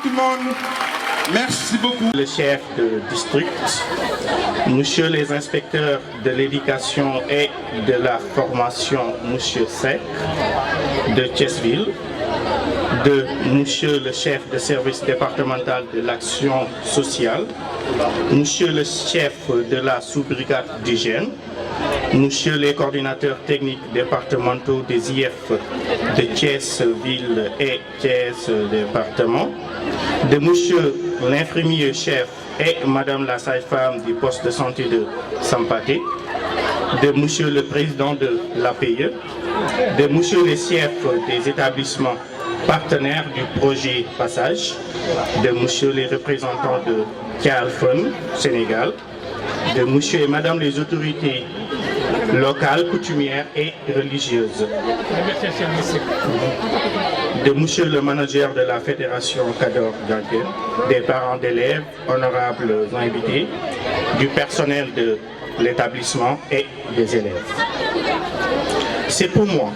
tout le monde. Merci beaucoup. Le chef de district, monsieur les inspecteurs de l'éducation et de la formation, monsieur Seck de Thiès-Ville, de monsieur le chef de service départemental de l'action sociale, monsieur le chef de la sous-brigade d'hygiène, monsieur les coordinateurs techniques départementaux des IF de Thiès-Ville et Thiès-Département, de monsieur l'infirmier chef et madame la sage-femme du poste de santé de Sampaté, de monsieur le président de l'APE, de monsieur les chefs des établissements partenaires du projet Passage, de monsieur les représentants de Kialfon, Sénégal, de monsieur et madame les autorités locales, coutumières et religieuses, de monsieur le manager de la fédération Kador Djanké, des parents d'élèves, honorables invités, du personnel de l'établissement et des élèves. C'est pour moi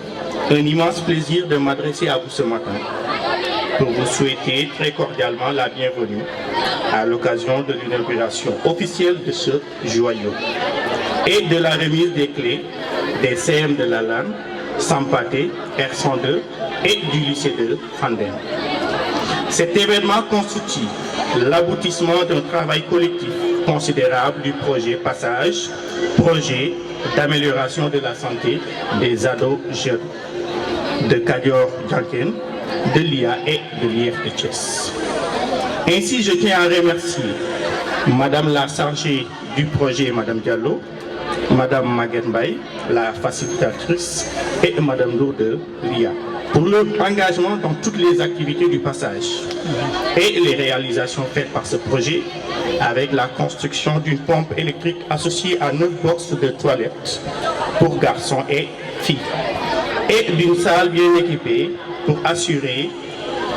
un immense plaisir de m'adresser à vous ce matin pour vous souhaiter très cordialement la bienvenue à l'occasion de l'inauguration officielle de ce joyau et de la remise des clés des CM de la LAN, Sampaté, R102 et du lycée de Fandène. Cet événement constitue l'aboutissement d'un travail collectif considérable du projet Passage, projet d'amélioration de la santé des ados jeunes de Kadior Djanken, de l'IA et de l'IF de Thiès. Ainsi, je tiens à remercier madame la chargée du projet, madame Diallo, madame Maguette Mbaye, la facilitatrice, et madame Lourdes de l'IA, pour leur engagement dans toutes les activités du Passage et les réalisations faites par ce projet avec la construction d'une pompe électrique associée à 9 boxes de toilettes pour garçons et filles et d'une salle bien équipée pour assurer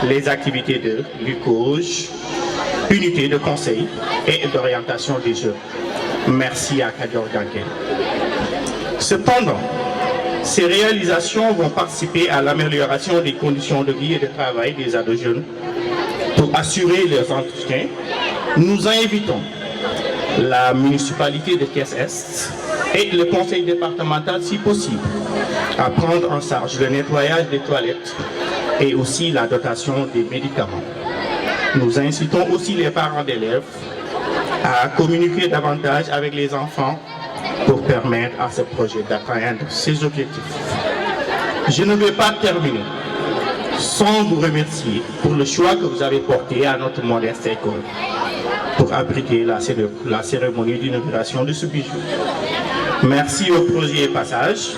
les activités de glucose, unité de conseil et d'orientation des jeunes. Merci à Kadior Djanké. Cependant, ces réalisations vont participer à l'amélioration des conditions de vie et de travail des ados jeunes. Pour assurer leurs entretiens, nous invitons la municipalité de Thiès-Est et le conseil départemental, si possible, à prendre en charge le nettoyage des toilettes et aussi la dotation des médicaments. Nous incitons aussi les parents d'élèves à communiquer davantage avec les enfants pour permettre à ce projet d'atteindre ses objectifs. Je ne vais pas terminer sans vous remercier pour le choix que vous avez porté à notre modeste école pour abriter la cérémonie d'inauguration de ce bijou. Merci au projet Passage,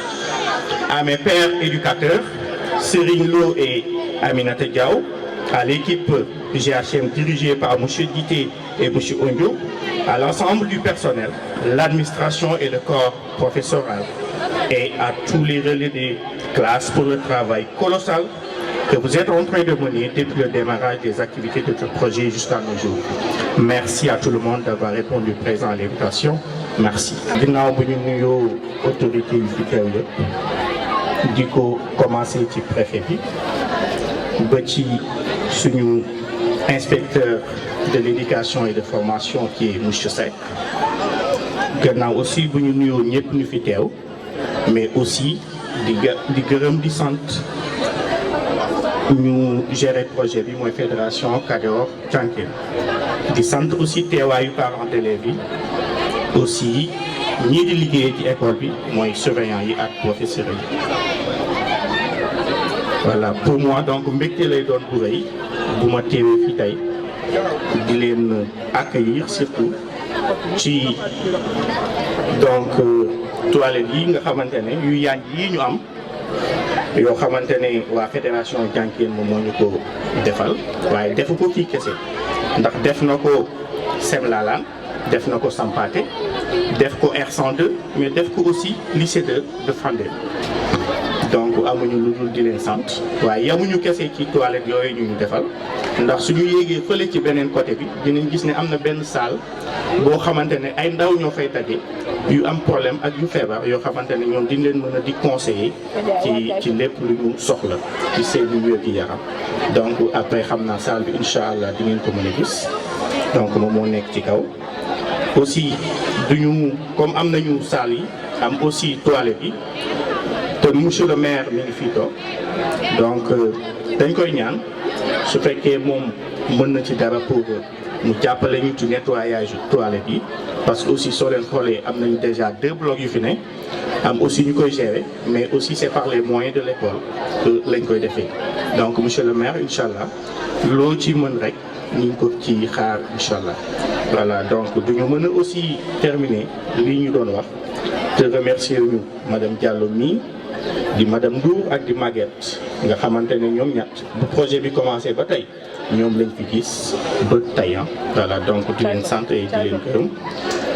à mes pères éducateurs, Serigne Lo et Aminata Diaw, à l'équipe GHM dirigée par M. Dité et M. Ondio, à l'ensemble du personnel, l'administration et le corps professoral, et à tous les relais des classes pour le travail colossal que vous êtes en train de mener depuis le démarrage des activités de ce projet jusqu'à nos jours. Merci à tout le monde d'avoir répondu présent à l'invitation. Merci. Ginnaaw bu ñu nuyoo autorité yu fi teew yëpp di ko commencé ci préfet bi ba ci suñu inspecteur de l'éducation et de formation qui est monsieur Seck. Gannaaw aussi bu ñu nuyoo ñëpp ñu fi teew mais aussi di gërëm di sant ñu gérer projet bi mooy fédération Kadior Djanké di sant aussi teewaayu parents d'élèves yi aussi ñii di liggéey ci école bi mooy surveillant yi ak professeurs yi. Voilà, pour moi donc mbégte lay doon bu rëy bu ma teewee fii tey di leen accueillir surtout ci donc toilettes yi nga xamante ne yu yaañ yi ñu am yoo xamante ne waa fédération Djanké moom moo ñu ko defal waaye defu ko kii kese ndax def na ko Semlalan, def na ko Sampaté, def ko R102 mais def ko aussi lycée de Fandène. Donc amuñu lu dul di leen sant waaye yamuñu kese ci toilette yooyu ñu defal ndax suñu yéegee fële ci beneen côté bi dinañ gis ne am na benn salle boo xamante ne ay ndaw ñoo fay daje yu am problème ak yu feebar yoo xamante ne ñoom diñ leen mën a di conseiller ci lépp lu ñu soxla ci seen wér-gi-yaram. donc après xam naa salle bi incha allah di ngeen ko mën a gis donc moom moo nekk ci kaw. aussi duñu comme am nañu salle yi am aussi toilette yi te monsieur le maire mi ngi fii toog donc dañ koy ñaan su fekkee moom mën na ci dara pour mu jàppale ñu ci nettoyage toilette yi parce que aussi soo leen xoolee am nañu déjà 2 blocs yu fi ne am aussi ñu koy gérer mais aussi c'est par les moyens de l'école que lañ koy defee donc monsieur le maire incha allah loo ci mën rek ñu ngi ko ci xaar incha allah. voilà donc duñu mën a aussi terminer lii ñu doon wax te remercier ñu madame Diallo mii di madame Ndour ak di Maguette nga xamante ne ñoom ñett bu projet bi commencé ba tey ñoom lañ fi gis ba tey voilà donc di leen sant et di leen gërëm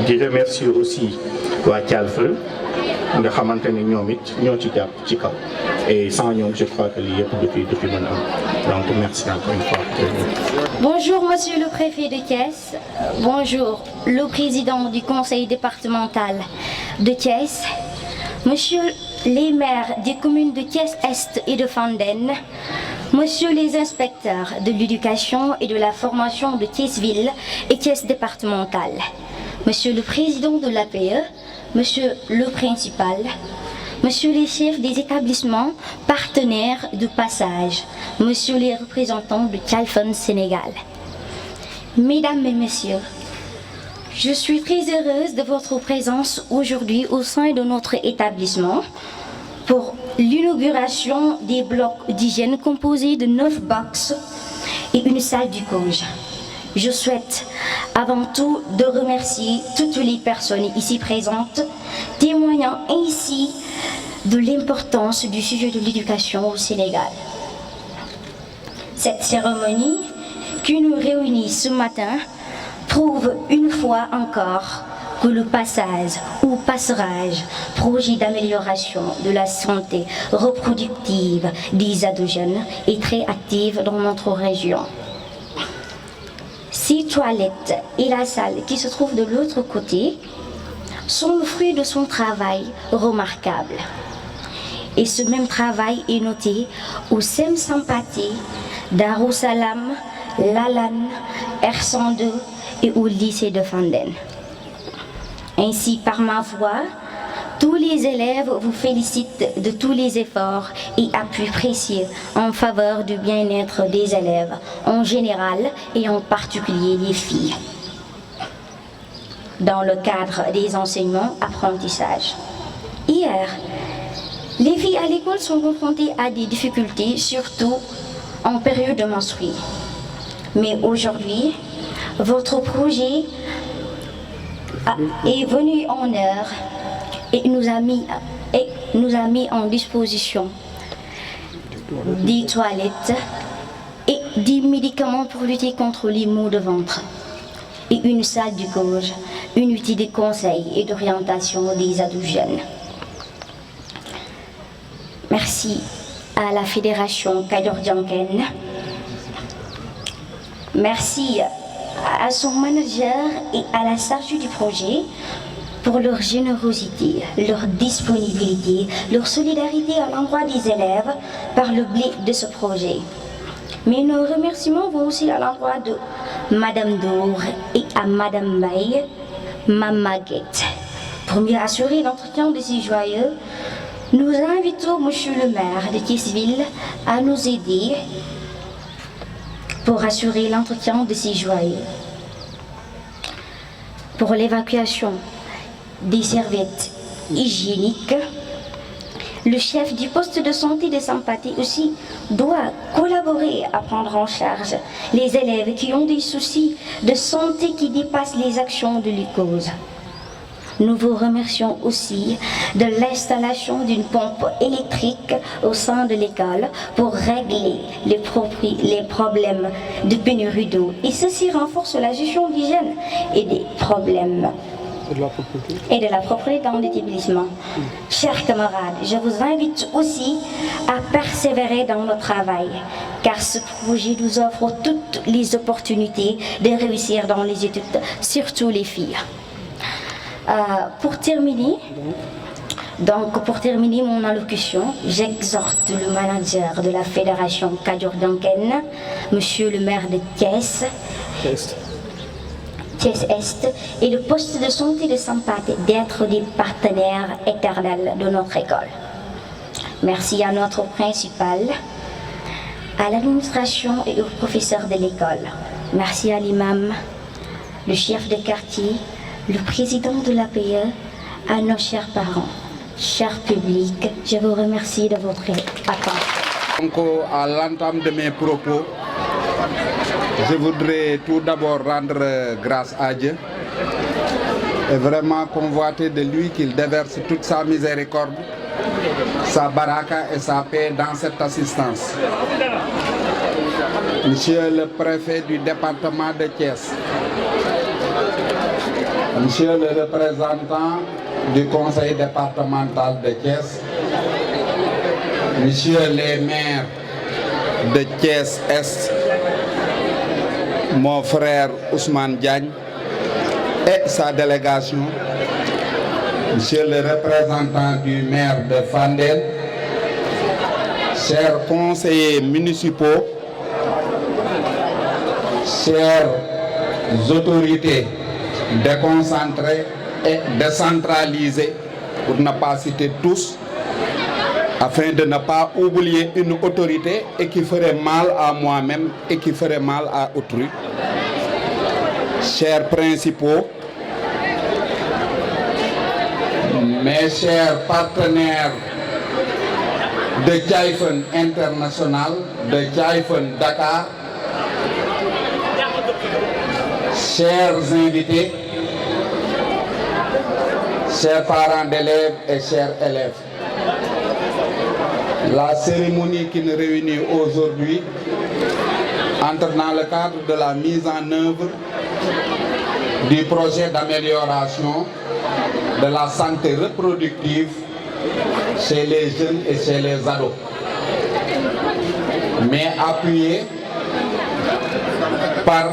di remercier aussi waa Thialfeu nga xamante ne ñoom it ñoo ci jàpp ci kaw et sans ñoom je crois que lii yëpp depuis mën a am donc merci encore une fois. Bonjour Monsieur le préfet de Thiès, bonjour le président du conseil départemental de Thiès, Monsieur les maires des communes de Thiès-Est et de Fandène, Monsieur les inspecteurs de l'éducation et de la formation de Thiès-Ville et Thiès départemental, Monsieur le président de l'APE, Monsieur le principal, Monsieur les chefs des établissements partenaires de passage, Monsieur les représentants de Thialfon Sénégal. Mesdames et Messieurs, je suis très heureuse de votre présence aujourd'hui au sein de notre établissement pour l'inauguration des blocs d'hygiène composés de 9 box et une salle du COJ. Je souhaite avant tout de remercier toutes les personnes ici présentes, témoignant ainsi de l'importance du sujet de l'éducation au Sénégal. Cette cérémonie qui nous réunit ce matin prouve une fois encore que le passage ou passerage, projet d'amélioration de la santé reproductive des ados-jeunes, est très actif dans notre région. Ces toilettes et la salle qui se trouve de l'autre côté sont le fruit de son travail remarquable. Et ce même travail est noté au SEM Sampaté, Darussalam, Lalan, R102 et au lycée de Fandène. Ainsi, par ma voix, tous les élèves vous félicitent de tous les efforts et appuis précieux en faveur du bien-être des élèves en général et en particulier les filles, dans le cadre des enseignements-apprentissages. Hier, les filles à l'école sont confrontées à des difficultés, surtout en période de menstruée. Mais aujourd'hui, votre projet est venu en heure et nous a mis en disposition des toilettes et des médicaments pour lutter contre les maux de ventre et une salle du COJ, une unité de conseil et d'orientation des ados jeunes. Merci à la Fédération Kador-Dianken. Merci à son manager et à la chargée du projet pour leur générosité, leur disponibilité, leur solidarité à l'endroit des élèves par le biais de ce projet. Mais nos remerciements vont aussi à l'endroit de Madame Dour et à Madame Baye, Mamaguette. Pour mieux assurer l'entretien de ces joyeux, nous invitons Monsieur le maire de Thiès-Ville à nous aider pour assurer l'entretien de ces joyeux. Pour l'évacuation des serviettes hygiéniques, le chef du poste de santé de Sampaté aussi doit collaborer à prendre en charge les élèves qui ont des soucis de santé qui dépassent les actions de l'UCOS. Nous vous remercions aussi de l'installation d'une pompe électrique au sein de l'école pour régler les problèmes de pénurie d'eau. Et ceci renforce la gestion d'hygiène et des problèmes et de la propreté dans l'établissement. Chers camarades, je vous invite aussi à persévérer dans le travail, car ce projet nous offre toutes les opportunités de réussir dans les études, surtout les filles. Pour terminer mon allocution, j'exhorte le manager de la Fédération Kadior-Dianken, Monsieur le maire de Thiès Est et le poste de santé de Sampath d'être des partenaires éternels de notre école. Merci à notre principal, à l'administration et aux professeurs de l'école. Merci à l'imam, le chef de quartier, le président de l'APE, à nos chers parents. Cher public, je vous remercie de votre attention. Donc, à l'entame de mes propos, je voudrais tout d'abord rendre grâce à Dieu et vraiment convoiter de lui qu'il déverse toute sa miséricorde, sa baraka et sa paix dans cette assistance. Monsieur le préfet du département de Thiès, Monsieur le représentant du conseil départemental de Thiès, Monsieur les maires de Thiès Est, mon frère Ousmane Diagne et sa délégation, Monsieur le représentant du maire de Fandène, chers conseillers municipaux, chères autorités déconcentrées et décentralisées, pour ne pas citer tous, afin de ne pas oublier une autorité et qui ferait mal à moi-même et qui ferait mal à autrui. Chers principaux, mes chers partenaires de Tchaïfen International, de Tchaïfen Dakar, chers invités, chers parents d'élèves et chers élèves, la cérémonie qui nous réunit aujourd'hui entre dans le cadre de la mise en œuvre du projet d'amélioration de la santé reproductive chez les jeunes et chez les ados, mais appuyé par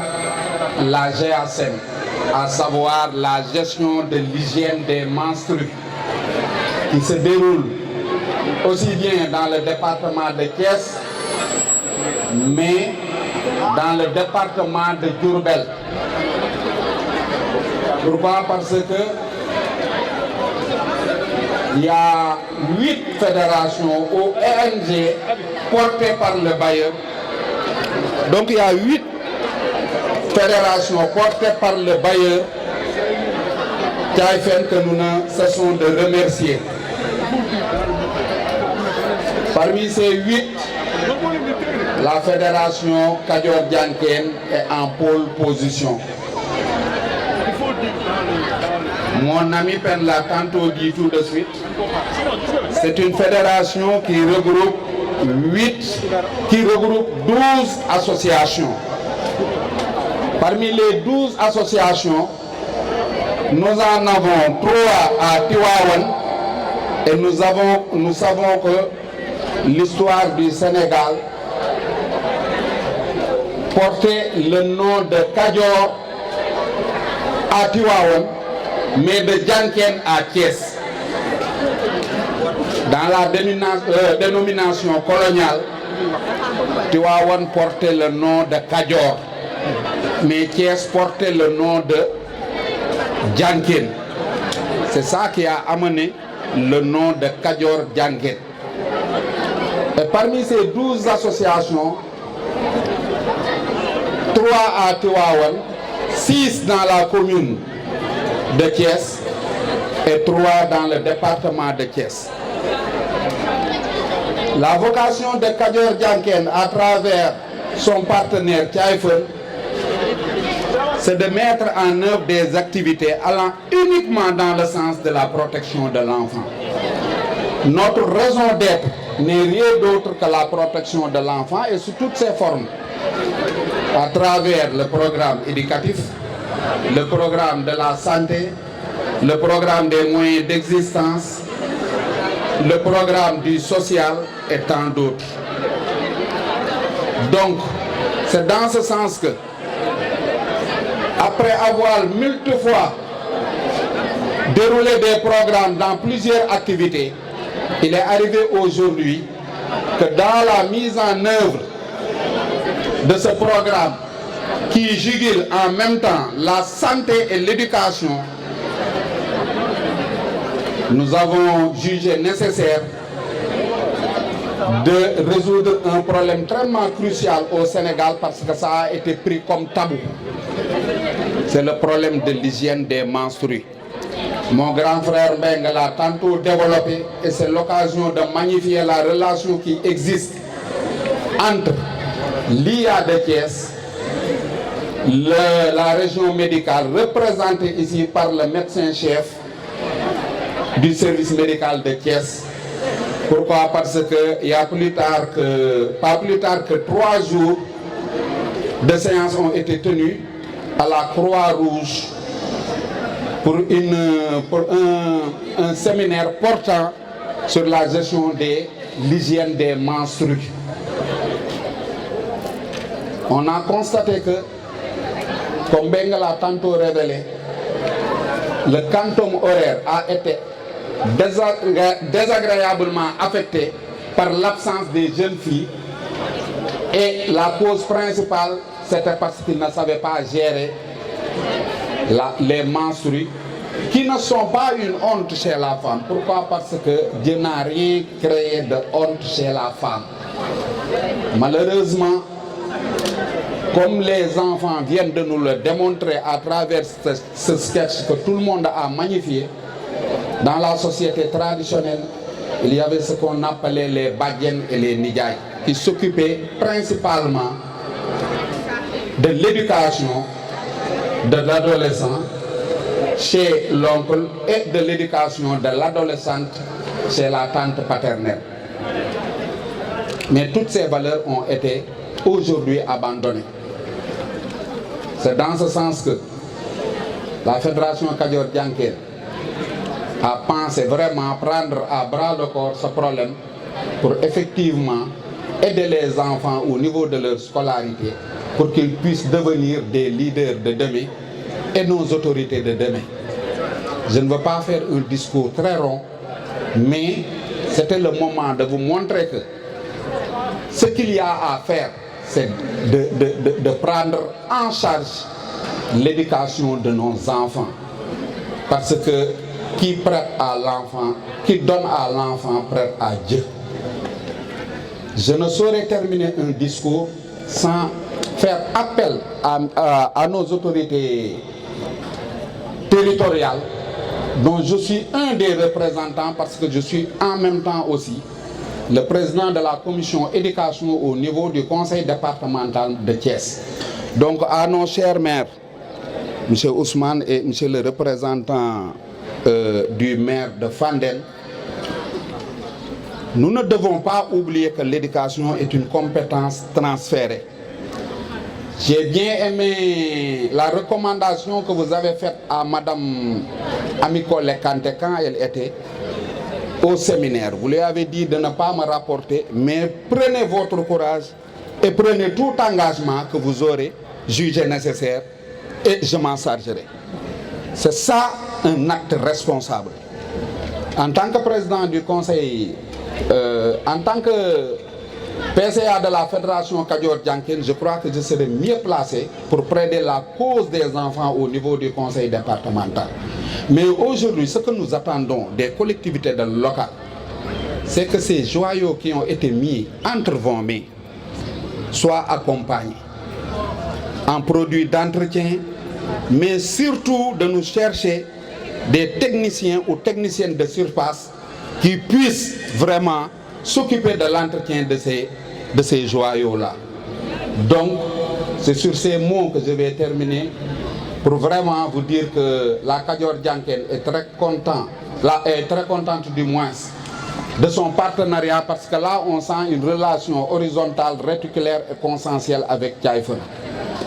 la GACM, à savoir la gestion de l'hygiène des menstrues, qui se déroule aussi bien dans le département de Thiès, mais dans le département de Diourbel. Pourquoi? Parce que il y a 8 fédérations ou ONG portées par le bailleur. Donc il y a 8 fédérations portées par le bailleur Tchaïfen que nous ne cessons de remercier. Parmi ces 8, la fédération Kadior-Dianken est en pôle position. Mon ami Pen l'a tantôt dit tout de suite, c'est une fédération qui regroupe 12 associations. Parmi les 12 associations, nous en avons 3 à Tivaouane et nous savons que l'histoire du Sénégal portait le nom de Kadior à Tivaouane, mais de Dianken à Thiès. Dans la dénomination coloniale, Tivaouane portait le nom de Kadior, mais Thiès portait le nom de Dianken. C'est ça qui a amené le nom de Kadior-Dianken. Et parmi ces 12 associations, 3 à Tivaouane, 6 dans la commune de Thiès et 3 dans le département de Thiès. La vocation de Kadior-Dianken à travers son partenaire Tchaïfen, c'est de mettre en œuvre des activités allant uniquement dans le sens de la protection de l'enfant. Notre raison d'être n'est rien d'autre que la protection de l'enfant et sous toutes ses formes, à travers le programme éducatif, le programme de la santé, le programme des moyens d'existence, le programme du social et tant d'autres. Donc, c'est dans ce sens que, après avoir multiples fois déroulé des programmes dans plusieurs activités, il est arrivé aujourd'hui que dans la mise en œuvre de ce programme qui jugule en même temps la santé et l'éducation, nous avons jugé nécessaire de résoudre un problème tellement crucial au Sénégal parce que ça a été pris comme tabou. C'est le problème de l'hygiène des menstrues. Mon grand frère Mbengue l'a tantôt développé et c'est l'occasion de magnifier la relation qui existe entre l'IA de Thiès, la région médicale représentée ici par le médecin-chef du service médical de Thiès. Pourquoi? Parce que il y a pas plus tard que 3 jours de séances ont été tenus à la Croix-Rouge pour un séminaire portant sur la gestion de l'hygiène des menstrues. On a constaté que, comme Benga l'a tantôt révélé, le quantum horaire a été désagréablement affecté par l'absence des jeunes filles et la cause principale c'était parce qu'ils ne savaient pas gérer les menstrues qui ne sont pas une honte chez la femme. Pourquoi? Parce que Dieu n'a rien créé de honte chez la femme. Malheureusement, comme les enfants viennent de nous le démontrer à travers ce sketch que tout le monde a magnifié, dans la société traditionnelle, il y avait ce qu'on appelait les badiens et les nidjaïs, qui s'occupaient principalement de l'éducation de l'adolescent chez l'oncle et de l'éducation de l'adolescente chez la tante paternelle. Mais toutes ces valeurs ont été aujourd'hui abandonnées. C'est dans ce sens que la Fédération Kadior Dianké a pensé vraiment prendre à bras le corps ce problème pour effectivement aider les enfants au niveau de leur scolarité pour qu'ils puissent devenir des leaders de demain et nos autorités de demain. Je ne veux pas faire un discours très long, mais c'était le moment de vous montrer que ce qu'il y a à faire, c'est de prendre en charge l'éducation de nos enfants. Parce que qui prête à l'enfant, qui donne à l'enfant, prête à Dieu. Je ne saurais terminer un discours sans faire appel à nos autorités territoriales, dont je suis un des représentants parce que je suis en même temps aussi le président de la commission éducation au niveau du conseil départemental de Thiès. Donc à nos chers maires, M. Ousmane et M. le représentant du maire de Fandène, nous ne devons pas oublier que l'éducation est une compétence transférée. J'ai bien aimé la recommandation que vous avez faite à Madame Amiko Lekante quand elle était au séminaire. Vous lui avez dit de ne pas me rapporter, mais prenez votre courage et prenez tout engagement que vous aurez jugé nécessaire et je m'en chargerai. C'est ça un acte responsable. En tant que président du conseil, en tant que PCA de la Fédération Kadior Dianké, je crois que je serai mieux placé pour plaider la cause des enfants au niveau du conseil départemental. Mais aujourd'hui, ce que nous attendons des collectivités locales, c'est que ces joyaux qui ont été mis entre vos mains soient accompagnés en produits d'entretien, mais surtout de nous chercher des techniciens ou techniciennes de surface qui puissent vraiment s'occuper de l'entretien de ces joyaux-là. Donc, c'est sur ces mots que je vais terminer pour vraiment vous dire que la Kadior Dianké est très contente du moins de son partenariat parce que là, on sent une relation horizontale, réticulaire et consensuelle avec Thiaïfona.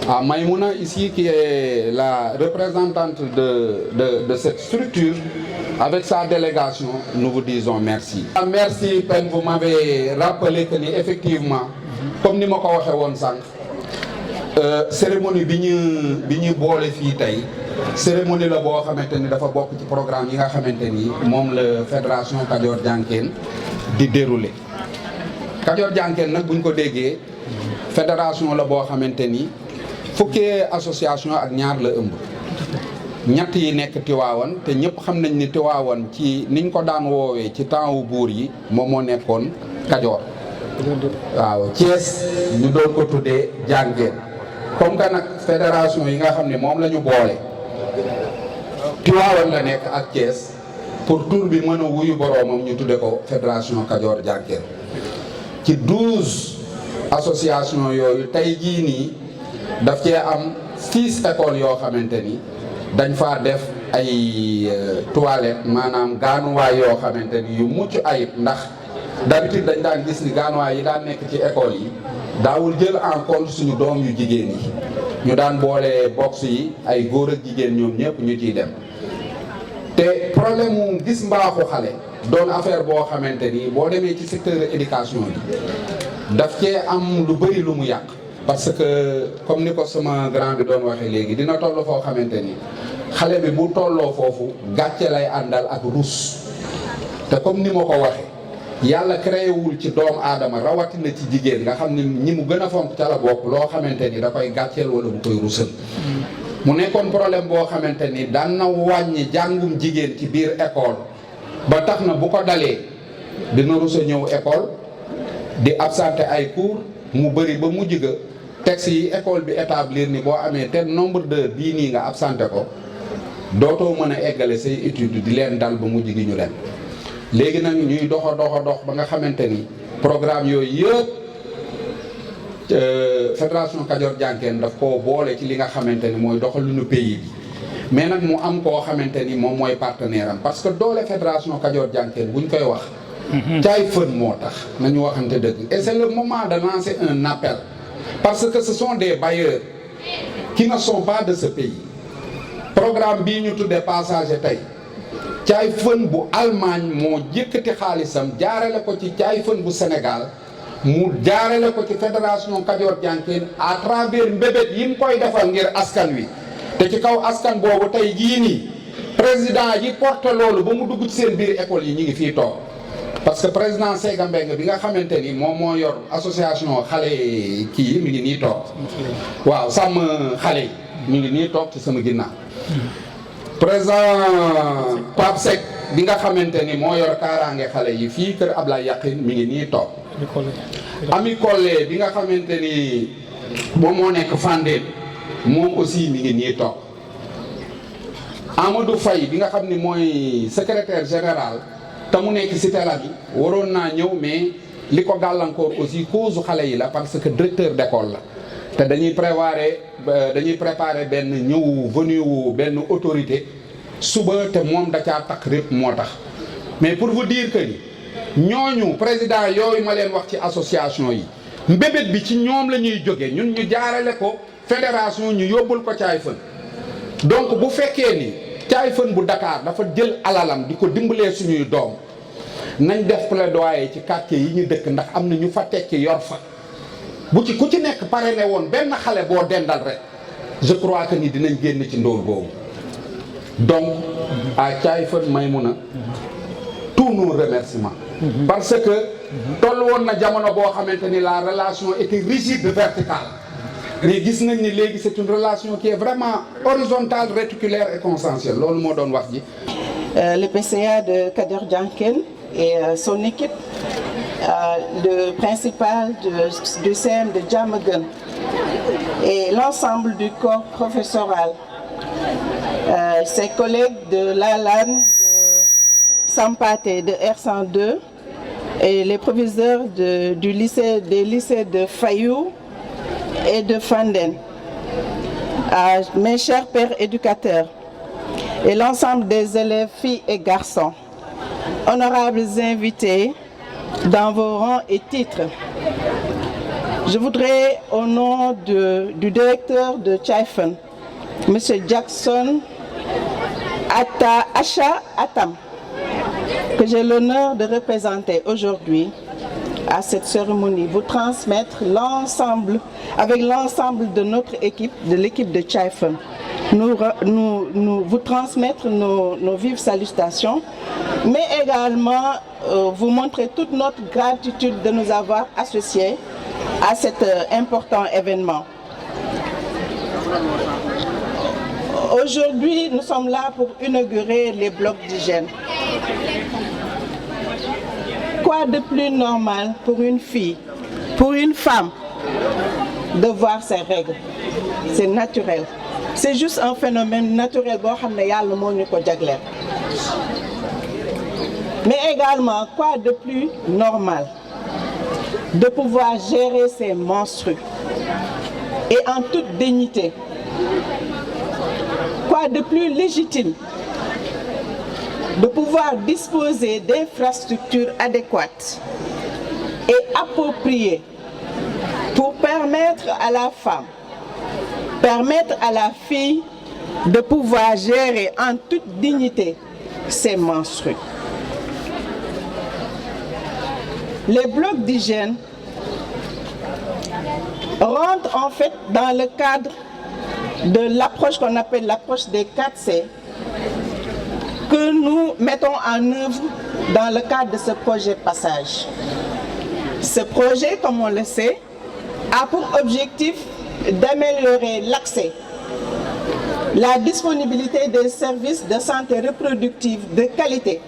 à Maïmouna ici qui est la représentante de cette structure, avec sa délégation, nous vous disons merci. Merci, Pen, vous m'avez rappelé que effectivement, comme nous l'avons dit, cérémonie bi ñu boole fii tey cérémonie la boo xamante ni dafa bokk ci programme yi nga xamante ni moom la fédération Kajoor Jànkeen di dérouler. Kajoor Jànkeen nag buñ ko déggee fédération la boo xamante ni fukkee association ak ñaar la ëmb. ñett yi nekk Tiwaawan te ñëpp xam nañ ni Tiwaawan ci niñ ko daan woowee ci temps wu buur yi moom moo nekkoon Kajoor. waaw Thiès ñu doon ko tuddee Jànkeen. comme que nag fédération yi nga xam ne moom la ñu boole Tiwaawan la nekk ak Thiès pour tur bi mën a wuyu boroomam ñu tudde ko fédération Kajoor Jànkeen ci 12 association yooyu tey jii nii daf cee am 6 écoles yoo xamante ni dañ faa def ay toilettes maanaam gaanuwaay yoo xamante ni yu mucc ayib ndax d'habitude dañ daan gis ni gaanuwaay yi daan nekk ci école yi daawul jël en compte suñu doom yu jigéen yi ñu daan boole box yi ay góor ak jigéen ñoom ñëpp ñu ciy dem te problème mu gis mbaaxu xale doon affaire boo xamante ni boo demee ci secteur éducation bi daf cee am lu bëri lu mu yàq parce que comme ni ko sama grand bi doon waxee léegi dina toll foo xamante ni xale bi bu tolloo foofu gàcce lay àndal ak rus te comme ni ma ko waxee yàlla créé wul ci doomu aadama rawatina ci jigéen nga xam ne ñi mu gën a fonk ca la bokk loo xamante ni da koy gàcceel wala bu koy rusal mu nekkoon problème boo xamante ni daan na wàññi jàngum jigéen ci biir école ba tax na bu ko dalee dina rusa ñëw école di absenté ay cours mu bëri ba mujj ga texte yi école bi établir ni boo amee tel nombre d'heures bii nii nga absenté ko dootoo mën a eggale say études di leen dal ba mujj gi ñu dem léegi nag ñuy dox ba nga xamante ni programme yooyu yëpp fédération Kajoor Jànkeen daf koo boole ci li nga xamante ni mooy doxalinu pays bi mais nag mu am koo xamante ni moom mooy partenaire am parce que doole fédération Kajoor Jànkeen buñ koy wax caay fën moo tax nañu waxante dëgg et c'est le moment de lancer un appel parce que ce sont des bailleurs qui ne sont pas de ce pays programme bii ñu tuddee passager tey caay fën bu Allemagne moo jëkkati xaalisam jaarale ko ci caay fën bu Sénégal mu jaarale ko ci fédération Kajoor Jànkeen à travers mbébét yi mu koy defal ngir askan wi te ci kaw askan boobu tey jii nii président yi porté loolu ba mu dugg ci seen biir école yi ñu ngi fii toog parce que président Sega Mbeng bi nga xamante ni moom moo yor association xale kii mi ngi nii toog waaw sàmm xale yi mi ngi nii toog ci sama ginnaaw président Pape Seck bi nga xamante ni moo yor kaaraange xale yi fii kër Ablaye Yaqin mi ngi nii toog Ami Collé bi nga xamante ni moom moo nekk Fandène moom aussi mi ngi nii toog Amadou Faye bi nga xam ni mooy secrétaire général te mu nekk ci tela bi waroon naa ñëw mais li ko gàllankoor aussi cause xale yi la parce que directeur d'école la te dañuy préparer benn ñëw venu wu benn autorité suba te moom da caa takk répp moo tax mais pour vous dire que ni ñooñu président yooyu ma leen wax ci association yi mbébét bi ci ñoom la ñuy jóge ñun ñu jaarale ko fédération ñu yóbbul ko caay fën donc bu fekkee ni caay fën bu Dakar dafa jël alalam di ko dimbalee suñuy doom nañ def plaidoyer ci quartier yi ñu dëkk ndax am na ñu fa tekki yor fa bu ci ku ci nekk pare ne woon benn xale boo dendal rek je crois que ni dinañ génn ci ndóol boobu donc à caay fën Maïmouna tous nos remerciements parce que toll woon na jamono boo xamante ni la relation était rigide verticale mais gis nañ ni léegi c'est une relation qui est vraiment horizontale réticulaire et consensuelle loolu moo doon wax ji. Le PCA de Kajoor Jànkeen et son équipe, le principal du CM de Diamaguène et l'ensemble du corps professoral, ses collègues de l'ALAN, de Sampaté, de R102 et les proviseurs des lycées de Fayou et de Fandène, mes chers pères éducateurs et l'ensemble des élèves, filles et garçons, honorables invités dans vos rangs et titres, Je voudrais, au nom du directeur de Chaifen, M. Jackson Acha Atam, que j'ai l'honneur de représenter aujourd'hui à cette cérémonie, vous transmettre avec l'ensemble de notre équipe, de l'équipe de Chaifen, vous transmettre nos vives salutations, mais également vous montrer toute notre gratitude de nous avoir associés à cet important événement. Aujourd'hui, nous sommes là pour inaugurer les blocs d'hygiène. Quoi de plus normal pour une fille, pour une femme, de voir ses règles? C'est naturel. C'est juste un phénomène naturel. Mais également, quoi de plus normal de pouvoir gérer ses menstrues et en toute dignité? Quoi de plus légitime de pouvoir disposer d'infrastructures adéquates et appropriées pour permettre à la femme, permettre à la fille de pouvoir gérer en toute dignité ses menstrues. Les blocs d'hygiène rentrent en fait dans le cadre de l'approche qu'on appelle l'approche des 4C que nous mettons en œuvre dans le cadre de ce projet Passage. Ce projet, comme on le sait, a pour objectif d'améliorer l'accès, la disponibilité des services de santé reproductive de qualité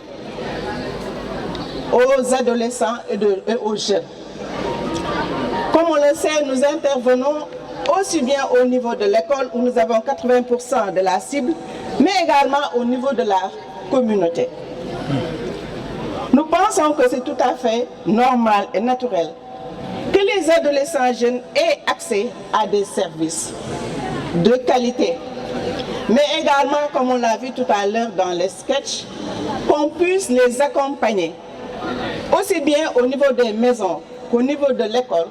aux adolescents et aux jeunes. Comme on le sait, nous intervenons aussi bien au niveau de l'école où nous avons 80% de la cible, mais également au niveau de la communauté. Nous pensons que c'est tout à fait normal et naturel que les adolescents jeunes aient accès à des services de qualité, mais également, comme on l'a vu tout à l'heure dans les sketchs, qu'on puisse les accompagner, aussi bien au niveau des maisons qu'au niveau de l'école,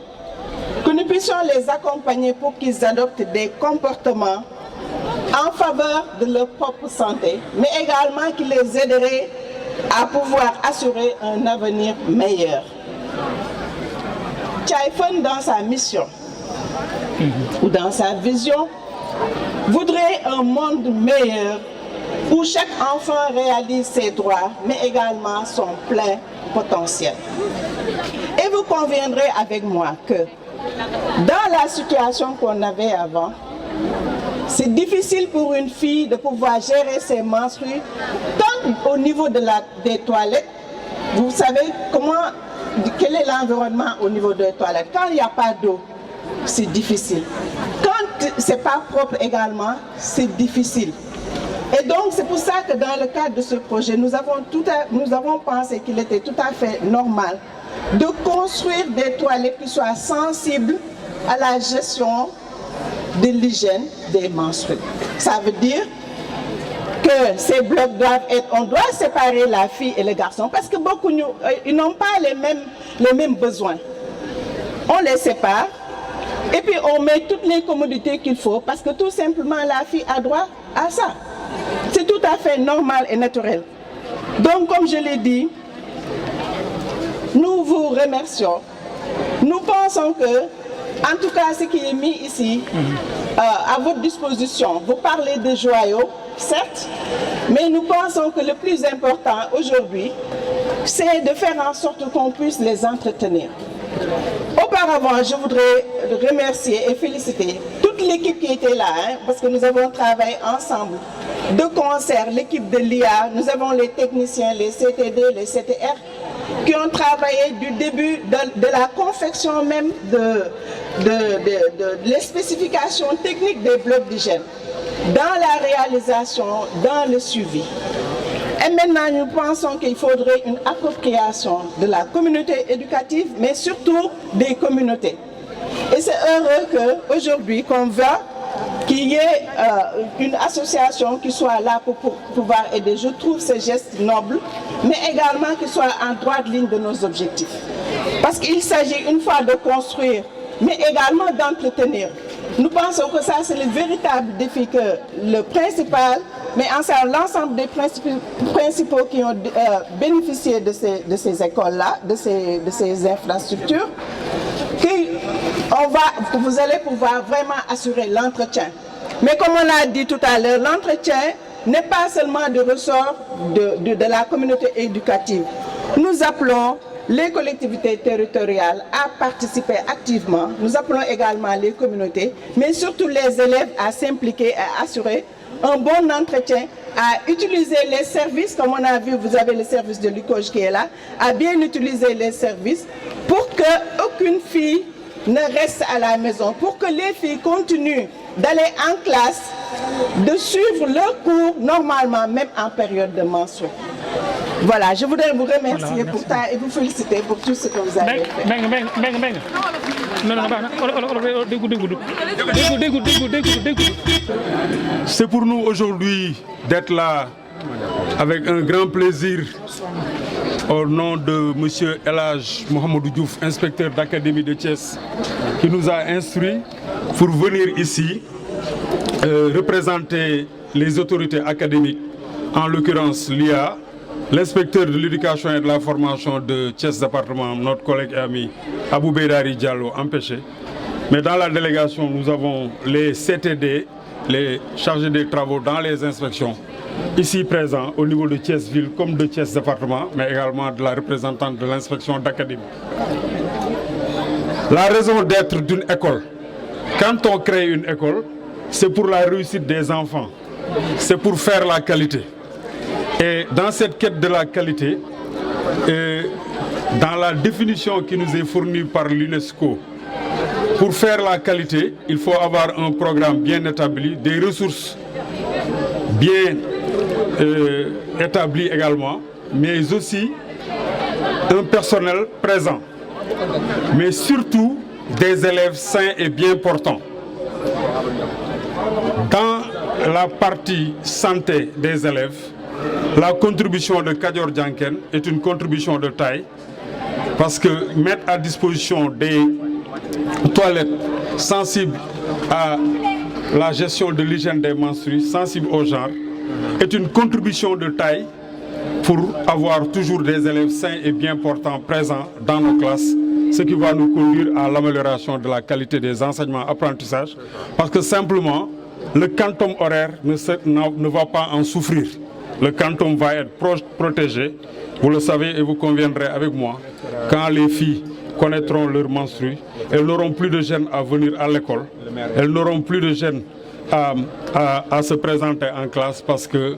que nous puissions les accompagner pour qu'ils adoptent des comportements en faveur de leur propre santé, mais également qui les aideraient à pouvoir assurer un avenir meilleur. Chaifen, dans sa mission ou dans sa vision, voudrait un monde meilleur où chaque enfant réalise ses droits, mais également son plein potentiel. Et vous conviendrez avec moi que dans la situation qu'on avait avant, c'est difficile pour une fille de pouvoir gérer ses menstrues, tant au niveau des toilettes. Vous savez quel est l'environnement au niveau des toilettes. Quand il n'y a pas d'eau, c'est difficile. Quand ce n'est pas propre également, c'est difficile. Et donc c'est pour ça que dans le cadre de ce projet, nous avons pensé qu'il était tout à fait normal de construire des toilettes qui soient sensibles à la gestion de l'hygiène des menstrues. Ça veut dire que ces blocs doivent être, on doit séparer la fille et le garçon parce que beaucoup ils n'ont pas les mêmes besoins. On les sépare et puis on met toutes les commodités qu'il faut parce que tout simplement la fille a droit à ça. C'est tout à fait normal et naturel. Donc comme je l'ai dit, nous vous remercions. Nous pensons que, en tout cas ce qui est mis ici, à votre disposition, vous parlez de joyaux, certes, mais nous pensons que le plus important aujourd'hui, c'est de faire en sorte qu'on puisse les entretenir. Auparavant, je voudrais remercier et féliciter toute l'équipe qui était là, parce que nous avons travaillé ensemble, de concert, l'équipe de l'IA, nous avons les techniciens, les CTD, les CTR, qui ont travaillé du début de la confection même les spécifications techniques des blocs d'hygiène, dans la réalisation, dans le suivi. Et maintenant, nous pensons qu'il faudrait une appropriation de la communauté éducative, mais surtout des communautés. Et c'est heureux qu'aujourd'hui, qu'on voit qu'il y ait une association qui soit là pour pouvoir aider. Je trouve ce geste noble, mais également qu'il soit en droite ligne de nos objectifs. Parce qu'il s'agit une fois de construire mais également d'entretenir. Nous pensons que ça, c'est le véritable défi que le principal, mais ensemble, l'ensemble des principaux qui ont bénéficié de ces écoles-là, de ces infrastructures, vous allez pouvoir vraiment assurer l'entretien. Mais comme on l'a dit tout à l'heure, l'entretien n'est pas seulement de ressort de la communauté éducative. Nous appelons les collectivités territoriales à participer activement. Nous appelons également les communautés, mais surtout les élèves à s'impliquer et à assurer un bon entretien, à utiliser les services, comme on a vu, vous avez le service de l'UCOJ qui est là, à bien utiliser les services pour qu'aucune fille ne reste à la maison, pour que les filles continuent d'aller en classe, de suivre leur cours normalement, même en période de menstruation. Voilà, je voudrais vous remercier pour ça et vous féliciter pour tout ce que vous avez fait. C'est pour nous aujourd'hui d'être là avec un grand plaisir au nom de M. El Hadj Mohamedou Diouf, inspecteur d'académie de Thiès, qui nous a instruits pour venir ici représenter les autorités académiques, en l'occurrence l'IA, l'inspecteur de l'éducation et de la formation de Thiès département, notre collègue et ami Abou Beidari Diallo, empêché. Mais dans la délégation, nous avons les CTD, les chargés des travaux dans les inspections, ici présents au niveau de Thiès ville comme de Thiès département, mais également de la représentante de l'inspection d'académie. La raison d'être d'une école, quand on crée une école, c'est pour la réussite des enfants, c'est pour faire la qualité. Et dans cette quête de la qualité, dans la définition qui nous est fournie par l'UNESCO, pour faire la qualité, il faut avoir un programme bien établi, des ressources bien établies également, mais aussi un personnel présent, mais surtout des élèves sains et bien portants. Dans la partie santé des élèves, la contribution de Kadior Dianken est une contribution de taille parce que mettre à disposition des toilettes sensibles à la gestion de l'hygiène des menstrues, sensibles au genre, est une contribution de taille pour avoir toujours des élèves sains et bien portants présents dans nos classes, ce qui va nous conduire à l'amélioration de la qualité des enseignements apprentissages, parce que simplement, le quantum horaire ne va pas en souffrir. Le quantum va être protégé, vous le savez et vous conviendrez avec moi, quand les filles connaîtront leur menstrues, elles n'auront plus de gêne à venir à l'école, elles n'auront plus de gêne à se présenter en classe parce que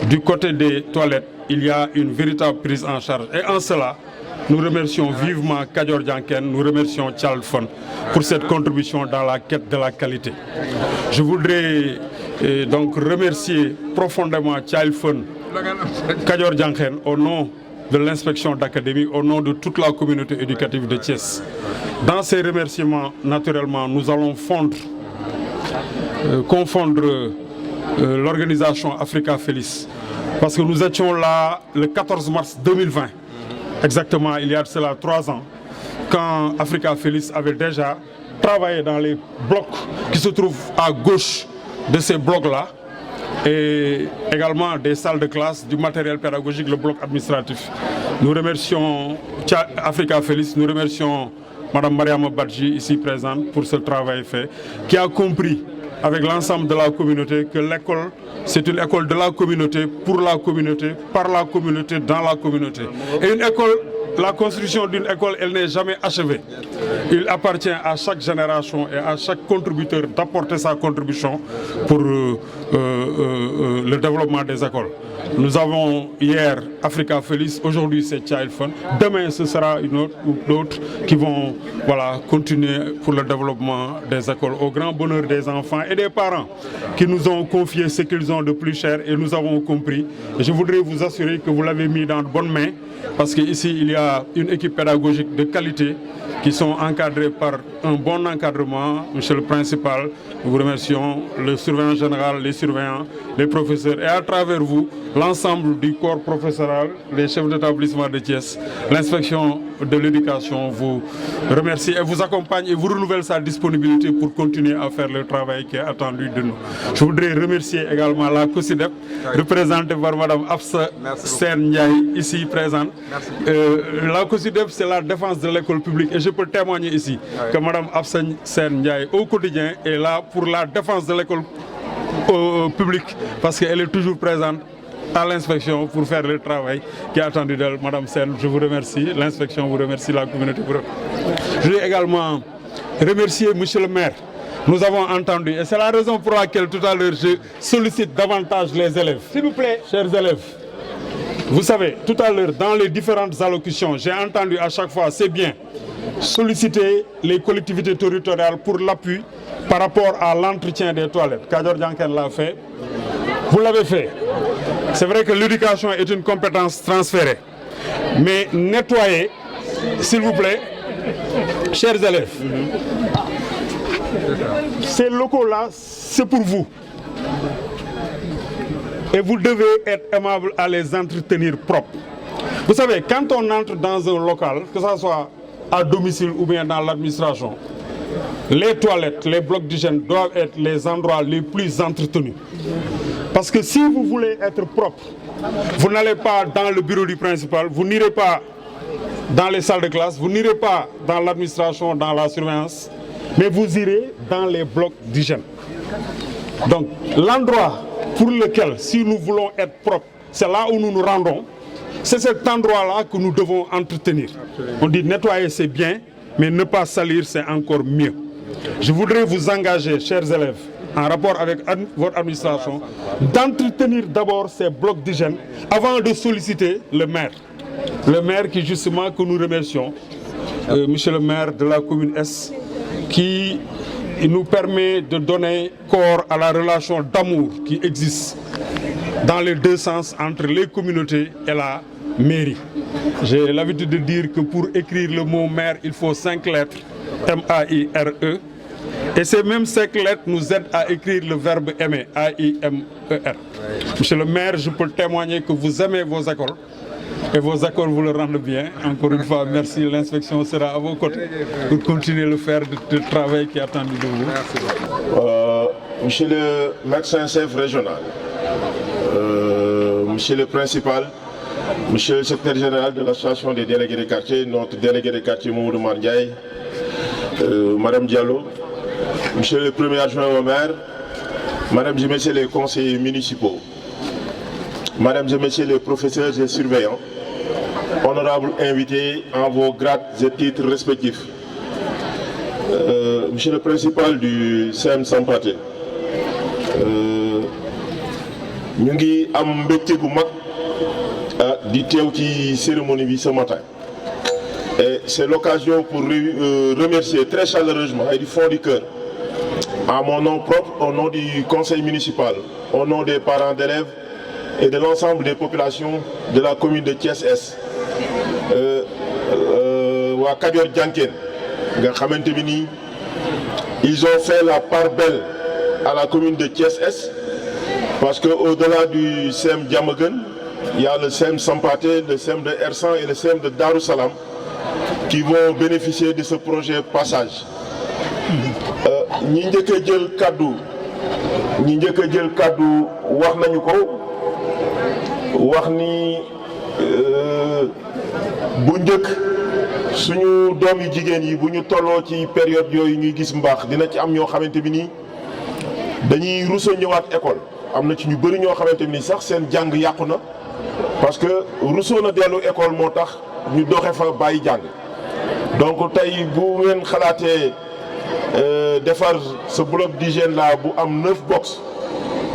du côté des toilettes, il y a une véritable prise en charge. Et en cela, nous remercions vivement Kadior Dianken, nous remercions Charles Fon pour cette contribution dans la quête de la qualité. Je voudrais donc remercier profondément Charles Fon, Kadior Dianken au nom de l'inspection d'académie, au nom de toute la communauté éducative de Thiès. Dans ces remerciements, naturellement, nous allons confondre l'organisation Africa Feliz, parce que nous étions là le 14 mars 2020, exactement il y a de cela 3 ans, quand Africa Feliz avait déjà travaillé dans les blocs qui se trouvent à gauche de ces blocs-là, et également des salles de classe, du matériel pédagogique, le bloc administratif. Nous remercions Africa Feliz, nous remercions Mme Mariama Badji, ici présente, pour ce travail fait, qui a compris avec l'ensemble de la communauté que l'école, c'est une école de la communauté, pour la communauté, par la communauté, dans la communauté. Et une école, la construction d'une école, elle n'est jamais achevée. Il appartient à chaque génération et à chaque contributeur d'apporter sa contribution pour le développement des écoles. Nous avons hier Africa Feliz, aujourd'hui c'est Child Fund, demain ce sera une autre ou d'autres qui vont continuer pour le développement des écoles, au grand bonheur des enfants et des parents qui nous ont confié ce qu'ils ont de plus cher et nous avons compris. Et je voudrais vous assurer que vous l'avez mis dans de bonnes mains parce qu'ici il y a une équipe pédagogique de qualité qui sont encadrés par un bon encadrement. Monsieur le principal, nous vous remercions, le surveillant général, les surveillants, les professeurs et à travers vous, l'ensemble du corps professoral, les chefs d'établissement de Thiès, l'inspection de l'éducation vous remercie et vous accompagne et vous renouvelle sa disponibilité pour continuer à faire le travail qui est attendu de nous. Je voudrais remercier également la COSYDEP, représentée par Mme Afsa Sen Ndiaye, ici présente. La COSYDEP, c'est la défense de l'école publique et je peux témoigner ici que Mme Afsa Sen Ndiaye, au quotidien, est là pour la défense de l'école publique parce qu'elle est toujours présente à l'inspection pour faire le travail qui est attendu d'elle. Madame Sen, je vous remercie. L'inspection vous remercie, la communauté. Je vais également remercier Monsieur le maire. Nous avons entendu, et c'est la raison pour laquelle tout à l'heure je sollicite davantage les élèves. S'il vous plaît, chers élèves, vous savez, tout à l'heure, dans les différentes allocutions, j'ai entendu à chaque fois, c'est bien, solliciter les collectivités territoriales pour l'appui par rapport à l'entretien des toilettes. Kadior Dianken l'a fait, vous l'avez fait. C'est vrai que l'éducation est une compétence transférée. Mais nettoyer, s'il vous plaît, chers élèves, ces locaux-là, c'est pour vous. Et vous devez être aimable à les entretenir propres. Vous savez, quand on entre dans un local, que ce soit à domicile ou bien dans l'administration, les toilettes, les blocs d'hygiène doivent être les endroits les plus entretenus. Parce que si vous voulez être propre, vous n'allez pas dans le bureau du principal, vous n'irez pas dans les salles de classe, vous n'irez pas dans l'administration, dans la surveillance, mais vous irez dans les blocs d'hygiène. Donc, l'endroit pour lequel, si nous voulons être propres, c'est là où nous nous rendons, c'est cet endroit-là que nous devons entretenir. On dit nettoyer c'est bien, mais ne pas salir c'est encore mieux. Je voudrais vous engager, chers élèves, en rapport avec votre administration, d'entretenir d'abord ces blocs d'hygiène avant de solliciter le maire. Le maire qui justement que nous remercions, monsieur le maire de la commune S, qui nous permet de donner corps à la relation d'amour qui existe dans les deux sens entre les communautés et la mairie. J'ai l'habitude de dire que pour écrire le mot maire, il faut 5 lettres, M-A-I-R-E. Et ces mêmes 5 lettres nous aident à écrire le verbe aimer, A-I-M-E-R. Monsieur le maire, je peux témoigner que vous aimez vos écoles et vos écoles vous le rendent bien. Encore une fois, merci. L'inspection sera à vos côtés pour continuer le faire de travail qui est attendu de vous. Merci. Monsieur le médecin-chef régional, monsieur le principal, monsieur le secrétaire général de l'association des délégués de quartier, notre délégué de quartier Mamoudou Mandiaye, madame Diallo, monsieur le premier adjoint au maire, madame et messieurs les conseillers municipaux, mesdames et messieurs les professeurs et surveillants, honorables invités en vos grades et titres respectifs, monsieur le principal du CEM Sampaté, ñu ngi am mbégte gu mag di teew ci cérémonie bi ce matin. Et c'est l'occasion pour remercier très chaleureusement et du fond du cœur, à mon nom propre, au nom du conseil municipal, au nom des parents d'élèves et de l'ensemble des populations de la commune de Thiès-Est, waa Kadior Dianken nga xamante bi nii ils ont fait la part belle à la commune de Thiès-Est parce que au-delà du CEM Diamaguène, il y a le CEM Sampaté, le CEM de Ersan et le CEM de Darou Salam qui vont bénéficier de ce projet passage. ñi njëkk a jël kaddu wax nañu ko wax ni bu njëkk suñu doom yu jigéen yi bu ñu tolloo ci période yooyu ñuy gis mbaax dina ci am ñoo xamante bi nii dañuy rusa ñëwaat école. am na ci ñu bëri ñoo xamante ni sax seen jàng yàqu na parce que ruusoo na dellu école moo tax ñu doxe fa bàyyi jàng donc tey bu ngeen xalaatee defar ce bloc d'hygiène là bu am 9 box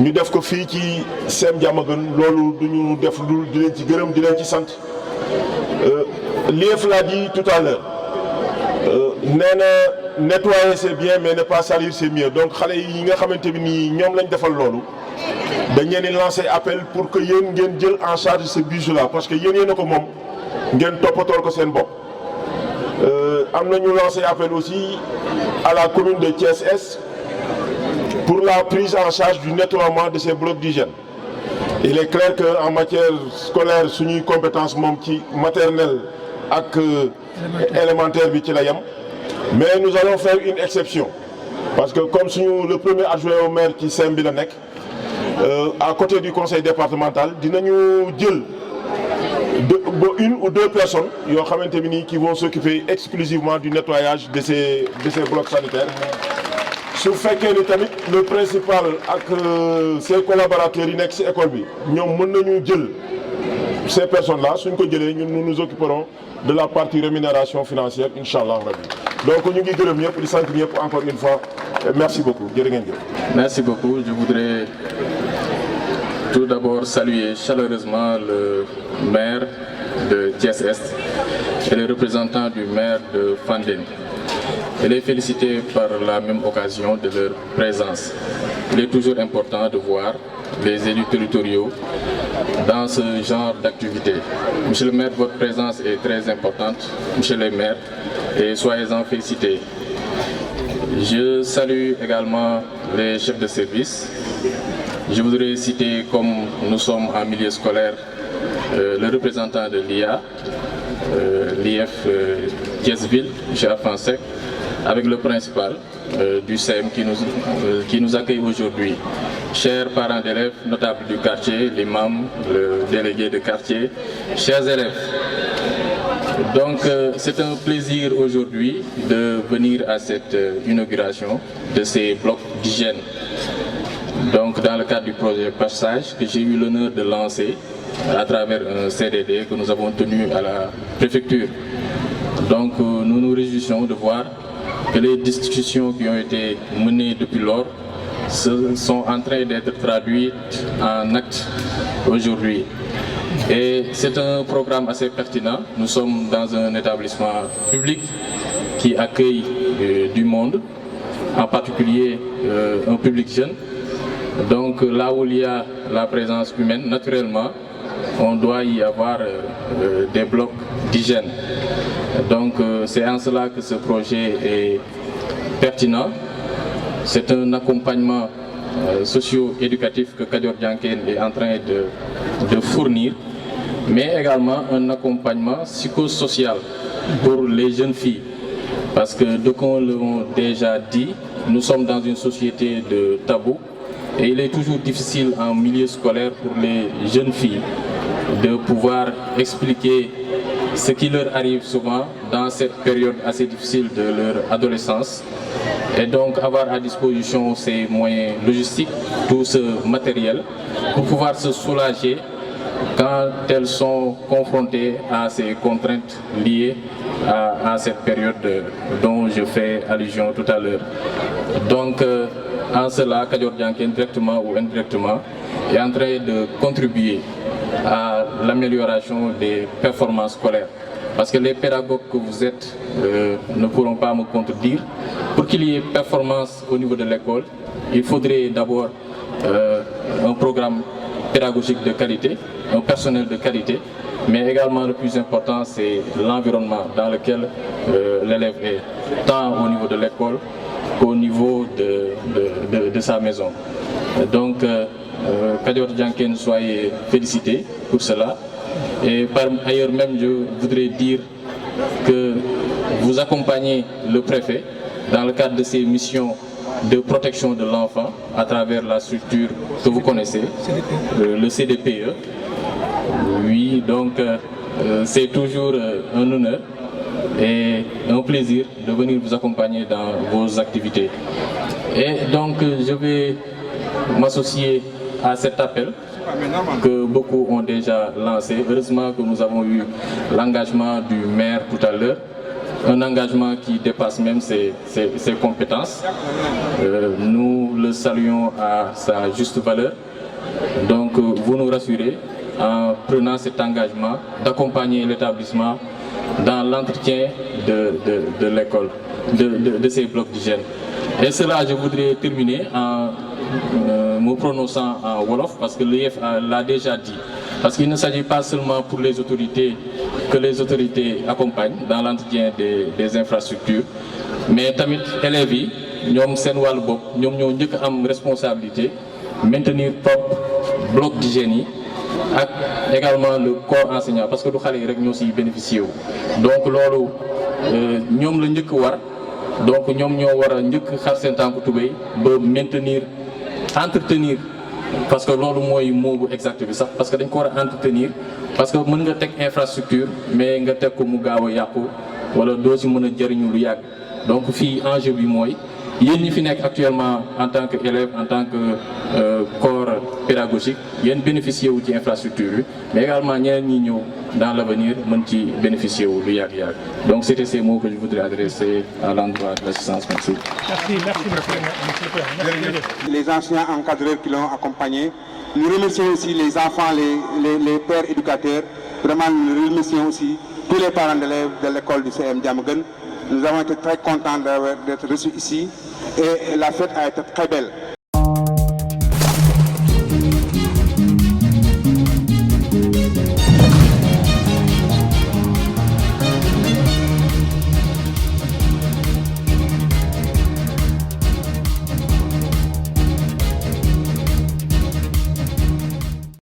ñu def ko fii ci CEM Diamaguène loolu du ñu def lu di leen ci gërëm di leen ci sant l'IEF l'a dit tout à l'heure nee na nettoyer c'est bien mais ne pas salir c'est mieux donc xale yi nga xamante bi nii ñoom lañ defal loolu dañ leen di lancer appel pour que yéen ngeen jël en charge ce bijou là parce que yéen a ko moom ngeen toppatool ko seen bopp. am na ñu lancer appel aussi à la commune de Thiès-Est pour la prise en charge du nettoiement de ces blocs d'hygiène. Il est clair que en matière scolaire suñuy compétence moom ci maternelle ak élémentaire bi ci la yem mais nous allons faire une exception parce que comme suñu le premier adjoint au maire ci CEM bi la nekk à côté du conseil départemental dinañu jël une ou deux personnes yoo xamante ni qui vont s'occuper exclusivement du nettoyage de ces blocs sanitaires su fekkee ni tamit le principal ak ses collaborateurs yi nekk ci école bi ñoom mën nañu jël ces personnes là suñ ko jëlee ñun nous nous occuperons de la partie rémunération financière inchallah rabbi donc ñu ngi gërëm ñëpp di sant ñëpp encore une fois merci beaucoup jërë ngeen jëf. Merci beaucoup. Je voudrais tout d'abord saluer chaleureusement le maire de Thiès-Est et les représentants du maire de Fandène et les féliciter par la même occasion de leur présence. Il est toujours important de voir les élus territoriaux dans ce genre d'activité. Monsieur le maire, votre présence est très importante, monsieur le maire, et soyez-en félicités. Je salue également les chefs de service. Je voudrais citer, comme nous sommes en milieu scolaire, le représentant de l'IA, l'IF Thiès-Ville, M. Afansek, avec le principal du CEM qui nous accueille aujourd'hui. Chers parents d'élèves, notables du quartier, l'imam, le délégué de quartier, chers élèves. Donc c'est un plaisir aujourd'hui de venir à cette inauguration de ces blocs d'hygiène. Donc dans le cadre du projet Passage que j'ai eu l'honneur de lancer à travers un CDD que nous avons tenu à la préfecture. Donc nous nous réjouissons de voir que les discussions qui ont été menées depuis lors sont en train d'être traduites en actes aujourd'hui. Et c'est un programme assez pertinent. Nous sommes dans un établissement public qui accueille du monde, en particulier un public jeune. Donc là où il y a la présence humaine, naturellement, on doit y avoir des blocs d'hygiène. Donc c'est en cela que ce projet est pertinent. C'est un accompagnement socio-éducatif que Kadior Dianken est en train de fournir, mais également un accompagnement psychosocial pour les jeunes filles. Parce que, d'aucuns l'ont déjà dit, nous sommes dans une société de tabou et il est toujours difficile en milieu scolaire pour les jeunes filles de pouvoir expliquer ce qui leur arrive souvent dans cette période assez difficile de leur adolescence. Et donc avoir à disposition ces moyens logistiques, tout ce matériel, pour pouvoir se soulager quand elles sont confrontées à ces contraintes liées à cette période dont je fais allusion tout à l'heure. Donc en cela, Kadior Dianken, directement ou indirectement, est en train de contribuer à l'amélioration des performances scolaires. Parce que les pédagogues que vous êtes ne pourront pas me contredire. Pour qu'il y ait performance au niveau de l'école, il faudrait d'abord un programme pédagogique de qualité, un personnel de qualité, mais également le plus important, c'est l'environnement dans lequel l'élève est, tant au niveau de l'école qu'au niveau de sa maison. Donc, Kadior Dianken, soyez félicité pour cela. Et par ailleurs même, je voudrais dire que vous accompagnez le préfet dans le cadre de ses missions de protection de l'enfant à travers la structure que vous connaissez, le CDPE. Oui, donc c'est toujours un honneur et un plaisir de venir vous accompagner dans vos activités. Et donc je vais m'associer à cet appel que beaucoup ont déjà lancé. Heureusement que nous avons eu l'engagement du maire tout à l'heure, un engagement qui dépasse même ses compétences. Nous le saluons à sa juste valeur. Donc vous nous rassurez en prenant cet engagement d'accompagner l'établissement dans l'entretien de l'école, de ces blocs d'hygiène. Et cela, je voudrais terminer en me prononçant en Wolof, parce que l'IF l'a déjà dit. Parce qu'il ne s'agit pas seulement pour les autorités, que les autorités accompagnent dans l'entretien des infrastructures, mais tamit élèves yi ñoom seen wàllu bopp ñoom ñoo njëkk am responsabilité maintenir propre bloc d'hygiène yi ak également le corps enseignant parce que du xale yi rek ñoo siy bénéficier wu donc loolu ñoom la njëkk war donc ñoom ñoo war a njëkk xar seen tànku tubéy ba maintenir entretenir parce que loolu mooy mot bu exact bi sax parce que dañ ko war a entretenir parce que mën nga teg infrastructure mais nga teg ko mu gaaw a yàqu wala doo si mën a jëriñu lu yàgg donc fii enjeu bi mooy yéen ñi fi nekk actuellement en tant que élève en tant que corps pédagogique yéen bénéficier wu ci infrastructure bi mais également ñeneen ñi ñëw dans l'avenir mën ci bénéficier wu lu yàgg-yàgg donc c'était ces mots que je voudrais adresser à l'endroit de l'assistance. Merci. Les enseignants encadreurs qui l'ont accompagné. Nous remercions aussi les enfants, les pères éducateurs. Vraiment, nous remercions aussi tous les parents d'élèves de l'école du CM Diamaguène. Nous avons été très contents d'être reçus ici et la fête a été très belle.